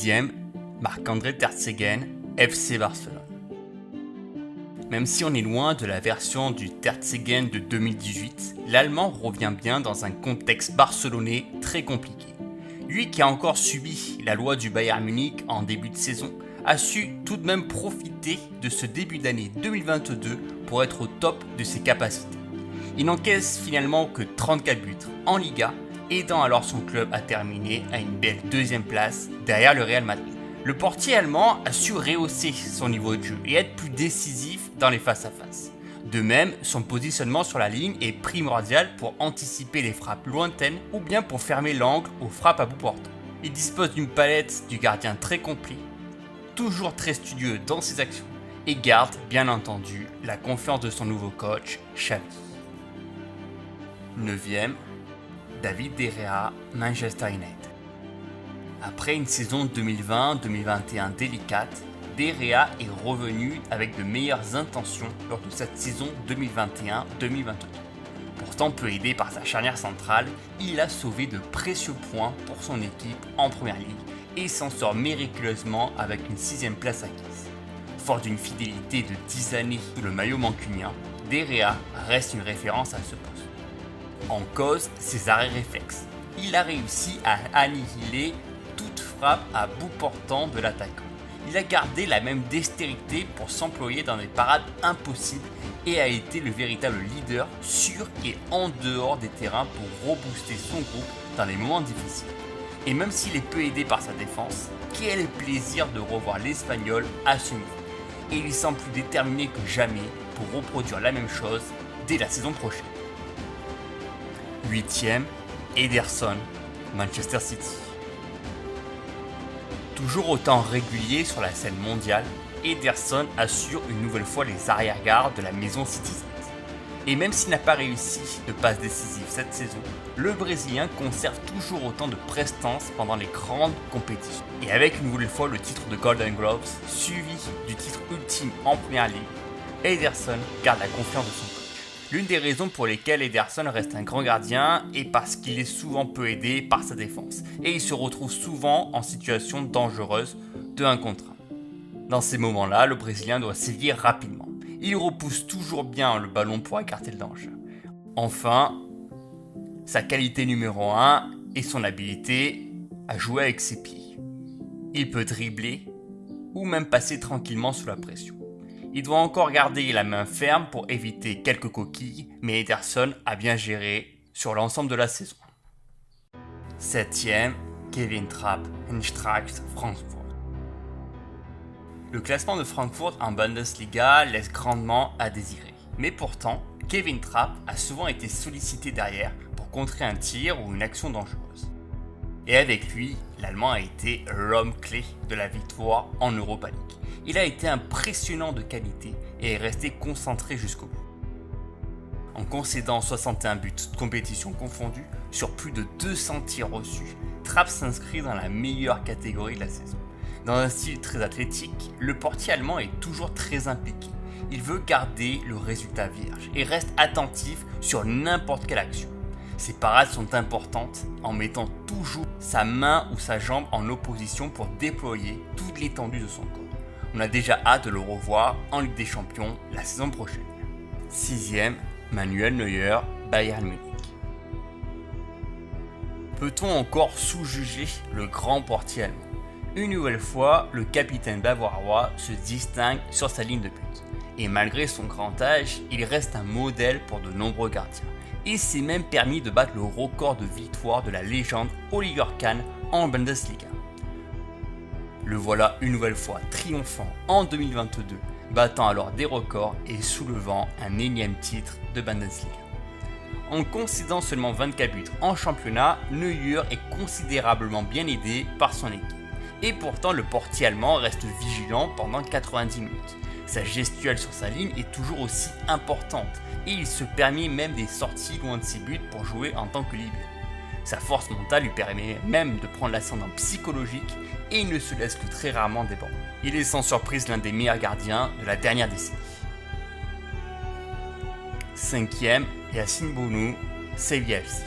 6e, Marc-André ter Stegen, FC Barcelone. Même si on est loin de la version du Ter Stegen de 2018, l'Allemand revient bien dans un contexte barcelonais très compliqué. Lui qui a encore subi la loi du Bayern Munich en début de saison, a su tout de même profiter de ce début d'année 2022 pour être au top de ses capacités. Il n'encaisse finalement que 34 buts en Liga, aidant alors son club à terminer à une belle deuxième place derrière le Real Madrid. Le portier allemand a su rehausser son niveau de jeu et être plus décisif dans les face-à-face. De même, son positionnement sur la ligne est primordial pour anticiper les frappes lointaines ou bien pour fermer l'angle aux frappes à bout portant. Il dispose d'une palette du gardien très complet, toujours très studieux dans ses actions et garde bien entendu la confiance de son nouveau coach, Xavi. 9e, David De Gea, Manchester United. Après une saison 2020-2021 délicate, De Gea est revenu avec de meilleures intentions lors de cette saison 2021-2022. Pourtant peu aidé par sa charnière centrale, il a sauvé de précieux points pour son équipe en première ligue et s'en sort miraculeusement avec une 6e place acquise. Fort d'une fidélité de 10 années sous le maillot mancunien, De Gea reste une référence à ce poste. En cause, ses arrêts réflexes. Il a réussi à annihiler toute frappe à bout portant de l'attaquant. Il a gardé la même dextérité pour s'employer dans des parades impossibles et a été le véritable leader sur et en dehors des terrains pour rebooster son groupe dans les moments difficiles. Et même s'il est peu aidé par sa défense, quel plaisir de revoir l'Espagnol à ce niveau. Et il semble plus déterminé que jamais pour reproduire la même chose dès la saison prochaine. 8e, Ederson, Manchester City. Toujours autant régulier sur la scène mondiale, Ederson assure une nouvelle fois les arrière-gardes de la maison Citizens. Et même s'il n'a pas réussi de passe décisive cette saison, le Brésilien conserve toujours autant de prestance pendant les grandes compétitions. Et avec une nouvelle fois le titre de Golden Gloves, suivi du titre ultime en Première Ligue, Ederson garde la confiance de son coach. L'une des raisons pour lesquelles Ederson reste un grand gardien est parce qu'il est souvent peu aidé par sa défense et il se retrouve souvent en situation dangereuse de 1 contre 1. Dans ces moments-là, le Brésilien doit sévir rapidement. Il repousse toujours bien le ballon pour écarter le danger. Enfin, sa qualité numéro 1 est son habilité à jouer avec ses pieds. Il peut dribbler ou même passer tranquillement sous la pression. Il doit encore garder la main ferme pour éviter quelques coquilles, mais Ederson a bien géré sur l'ensemble de la saison. 7e, Kevin Trapp, Eintracht Francfort. Le classement de Francfort en Bundesliga laisse grandement à désirer. Mais pourtant, Kevin Trapp a souvent été sollicité derrière pour contrer un tir ou une action dangereuse. Et avec lui, l'Allemand a été l'homme clé de la victoire en Europa League. Il a été impressionnant de qualité et est resté concentré jusqu'au bout. En concédant 61 buts de compétition confondus sur plus de 200 tirs reçus, Trapp s'inscrit dans la meilleure catégorie de la saison. Dans un style très athlétique, le portier allemand est toujours très impliqué. Il veut garder le résultat vierge et reste attentif sur n'importe quelle action. Ses parades sont importantes en mettant toujours sa main ou sa jambe en opposition pour déployer toute l'étendue de son corps. On a déjà hâte de le revoir en Ligue des Champions la saison prochaine. 6e, Manuel Neuer, Bayern Munich. Peut-on encore sous-juger le grand portier allemand ? Une nouvelle fois, le capitaine bavarois se distingue sur sa ligne de but. Et malgré son grand âge, il reste un modèle pour de nombreux gardiens. Et s'est même permis de battre le record de victoire de la légende Oliver Kahn en Bundesliga. Le voilà une nouvelle fois triomphant en 2022, battant alors des records et soulevant un énième titre de Bundesliga. En concédant seulement 24 buts en championnat, Neuer est considérablement bien aidé par son équipe. Et pourtant, le portier allemand reste vigilant pendant 90 minutes. Sa gestuelle sur sa ligne est toujours aussi importante et il se permet même des sorties loin de ses buts pour jouer en tant que libéro. Sa force mentale lui permet même de prendre l'ascendant psychologique et il ne se laisse que très rarement déborder. Il est sans surprise l'un des meilleurs gardiens de la dernière décennie. 5e, Yacine Bounou, Sevilla FC.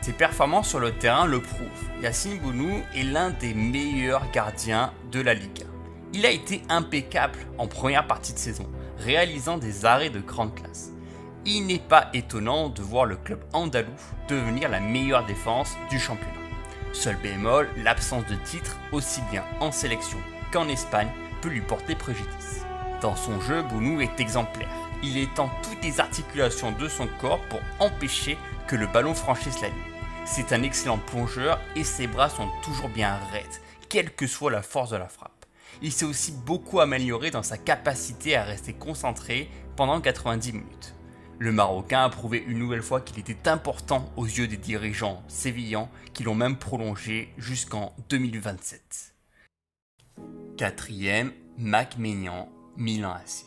Ses performances sur le terrain le prouvent. Yacine Bounou est l'un des meilleurs gardiens de la Liga. Il a été impeccable en première partie de saison, réalisant des arrêts de grande classe. Il n'est pas étonnant de voir le club andalou devenir la meilleure défense du championnat. Seul bémol, l'absence de titre, aussi bien en sélection qu'en Espagne, peut lui porter préjudice. Dans son jeu, Bounou est exemplaire. Il étend toutes les articulations de son corps pour empêcher que le ballon franchisse la ligne. C'est un excellent plongeur et ses bras sont toujours bien raides, quelle que soit la force de la frappe. Il s'est aussi beaucoup amélioré dans sa capacité à rester concentré pendant 90 minutes. Le Marocain a prouvé une nouvelle fois qu'il était important aux yeux des dirigeants sévillans qui l'ont même prolongé jusqu'en 2027. Quatrième, Mac Maignan, Milan AC.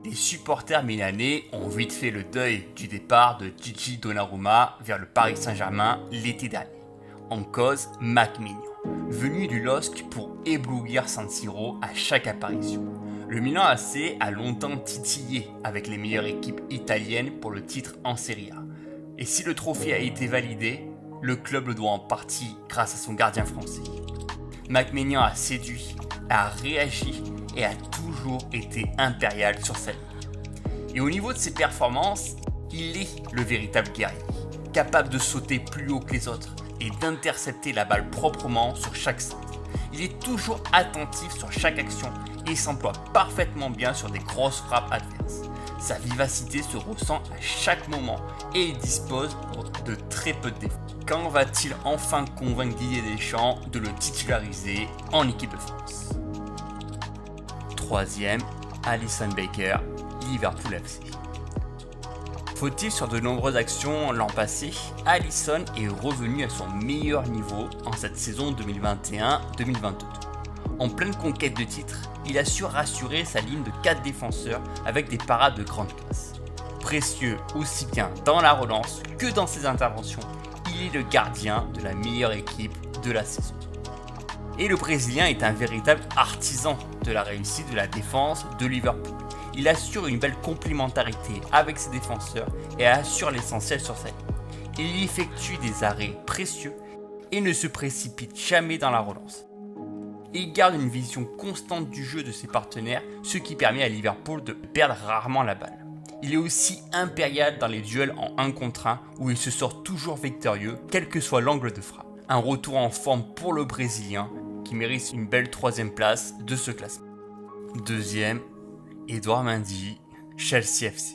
Les supporters milanais ont vite fait le deuil du départ de Gigi Donnarumma vers le Paris Saint-Germain l'été dernier. En cause, Mac Maignan, venu du LOSC pour éblouir San Siro à chaque apparition. Le Milan AC a longtemps titillé avec les meilleures équipes italiennes pour le titre en Serie A. Et si le trophée a été validé, le club le doit en partie grâce à son gardien français. Mac Maignan a séduit, a réagi et a toujours été impérial sur sa ligne. Et au niveau de ses performances, il est le véritable guerrier, capable de sauter plus haut que les autres et d'intercepter la balle proprement sur chaque centre. Il est toujours attentif sur chaque action et s'emploie parfaitement bien sur des grosses frappes adverses. Sa vivacité se ressent à chaque moment et il dispose de très peu de défauts. Quand va-t-il enfin convaincre Didier Deschamps de le titulariser en équipe de France ? Troisième, Alisson Becker, Liverpool FC. Fautif sur de nombreuses actions l'an passé, Alisson est revenu à son meilleur niveau en cette saison 2021-2022. En pleine conquête de titres, il a su rassurer sa ligne de 4 défenseurs avec des parades de grande classe. Précieux aussi bien dans la relance que dans ses interventions, il est le gardien de la meilleure équipe de la saison. Et le Brésilien est un véritable artisan de la réussite de la défense de Liverpool. Il assure une belle complémentarité avec ses défenseurs et assure l'essentiel sur sa ligne. Il effectue des arrêts précieux et ne se précipite jamais dans la relance. Il garde une vision constante du jeu de ses partenaires, ce qui permet à Liverpool de perdre rarement la balle. Il est aussi impérial dans les duels en 1 contre 1 où il se sort toujours victorieux, quel que soit l'angle de frappe. Un retour en forme pour le Brésilien qui mérite une belle 3e place de ce classement. Deuxième, Edouard Mendy, Chelsea FC.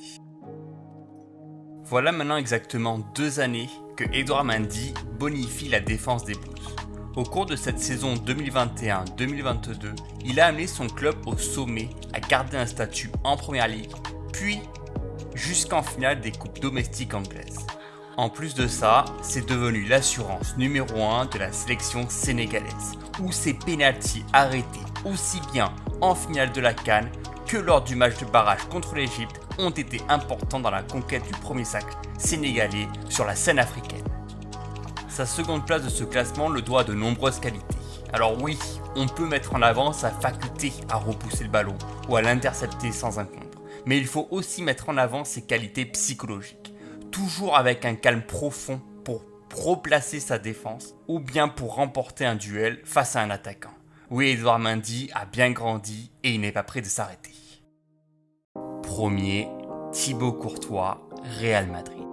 Voilà maintenant exactement 2 années que Edouard Mendy bonifie la défense des Blues. Au cours de cette saison 2021-2022, il a amené son club au sommet, à garder un statut en Première Ligue, puis jusqu'en finale des coupes domestiques anglaises. En plus de ça, c'est devenu l'assurance numéro 1 de la sélection sénégalaise, où ses pénaltys arrêtés aussi bien en finale de la CAN que lors du match de barrage contre l'Égypte ont été importants dans la conquête du premier sacre sénégalais sur la scène africaine. Sa seconde place de ce classement le doit à de nombreuses qualités. Alors oui, on peut mettre en avant sa faculté à repousser le ballon ou à l'intercepter sans encombre, mais il faut aussi mettre en avant ses qualités psychologiques, toujours avec un calme profond pour replacer sa défense ou bien pour remporter un duel face à un attaquant. Oui, Edouard Mendy a bien grandi et il n'est pas prêt de s'arrêter. Premier, Thibaut Courtois, Real Madrid.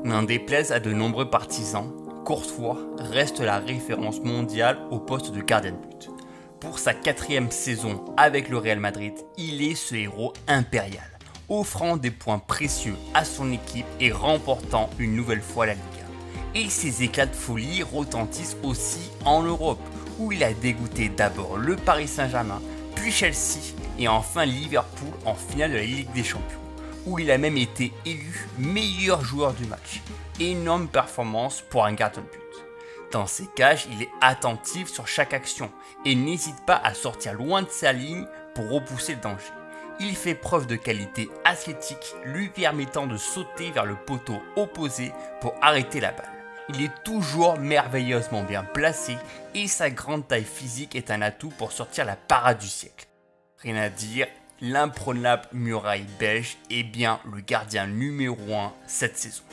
N'en déplaise à de nombreux partisans, Courtois reste la référence mondiale au poste de gardien de but. Pour sa 4e saison avec le Real Madrid, il est ce héros impérial, offrant des points précieux à son équipe et remportant une nouvelle fois la Liga. Et ses éclats de folie retentissent aussi en Europe, où il a dégoûté d'abord le Paris Saint-Germain, puis Chelsea et enfin Liverpool en finale de la Ligue des Champions, où il a même été élu meilleur joueur du match. Énorme performance pour un gardien de but. Dans ses cages, il est attentif sur chaque action et n'hésite pas à sortir loin de sa ligne pour repousser le danger. Il fait preuve de qualité athlétique, lui permettant de sauter vers le poteau opposé pour arrêter la balle. Il est toujours merveilleusement bien placé et sa grande taille physique est un atout pour sortir la parade du siècle. Rien à dire, l'imprenable muraille belge est bien le gardien numéro 1 cette saison.